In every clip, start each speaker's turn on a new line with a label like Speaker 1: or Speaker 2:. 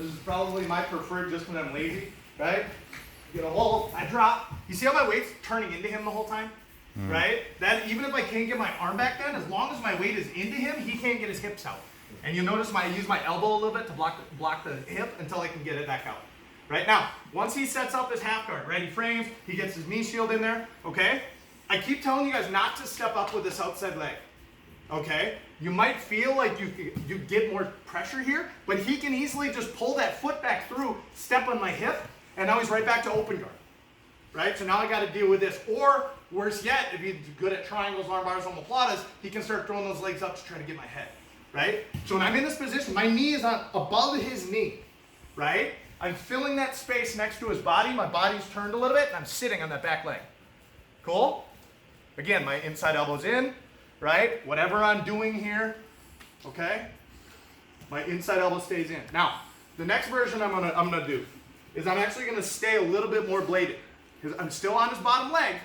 Speaker 1: This is probably my preferred just when I'm lazy, right? Get a hold, I drop. You see how my weight's turning into him the whole time? Right? That even if I can't get my arm back then, as long as my weight is into him, he can't get his hips out. And you'll notice I use my elbow a little bit to block the hip until I can get it back out. Right now, once he sets up his half guard, right? He frames, he gets his knee shield in there, okay? I keep telling you guys not to step up with this outside leg, okay? You might feel like you get more pressure here, but he can easily just pull that foot back through, step on my hip, and now he's right back to open guard, right? So now I got to deal with this. Or worse yet, if he's good at triangles, arm bars, omoplatas, he can start throwing those legs up to try to get my head, right? So when I'm in this position, my knee is on above his knee, right? I'm filling that space next to his body. My body's turned a little bit, and I'm sitting on that back leg. Cool? Again, my inside elbow's in, right? Whatever I'm doing here, okay? My inside elbow stays in. Now, the next version I'm gonna do is I'm actually gonna stay a little bit more bladed. Because I'm still on his bottom leg,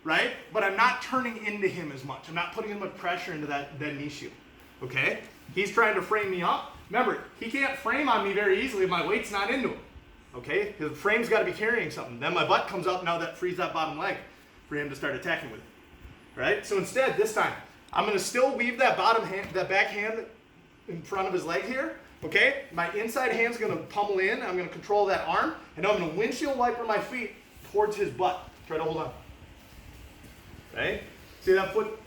Speaker 1: right? But I'm not turning into him as much. I'm not putting as much pressure into that knee shield, okay? He's trying to frame me up. Remember, he can't frame on me very easily if my weight's not into him, okay? His frame's gotta be carrying something. Then my butt comes up, now that frees that bottom leg for him to start attacking with, right? So instead, this time, I'm gonna still weave that back hand in front of his leg here, okay? My inside hand's gonna pummel in, I'm gonna control that arm, and now I'm gonna windshield wiper my feet towards his butt. Try to hold on. Right? See that foot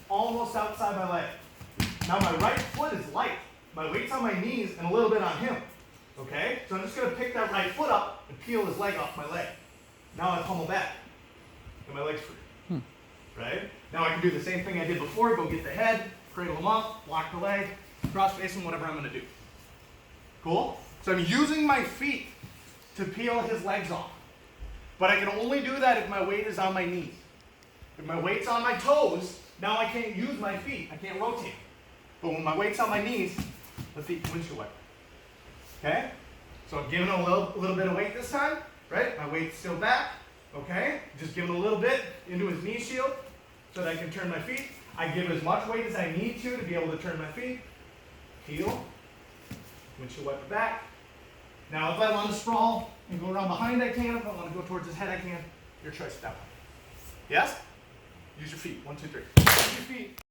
Speaker 1: almost outside my leg. Now my right foot is light. My weight's on my knees and a little bit on him. Okay? So I'm just going to pick that right foot up and peel his leg off my leg. Now I pummel back. And my leg's free. Right? Now I can do the same thing I did before. Go get the head, cradle him up, block the leg, cross face him, whatever I'm going to do. Cool? So I'm using my feet to peel his legs off. But I can only do that if my weight is on my knees. If my weight's on my toes, now I can't use my feet. I can't rotate. But when my weight's on my knees, the feet can windshield wiper. Okay? So I'm giving it a little bit of weight this time, right? My weight's still back, okay? Just give it a little bit into his knee shield so that I can turn my feet. I give as much weight as I need to be able to turn my feet. Heel, windshield wiper back. Now if I want to sprawl and go around behind, I can. If I want to go towards his head, I can. Your choice at that point. Yes? Use your feet. 1, 2, 3. Use your feet.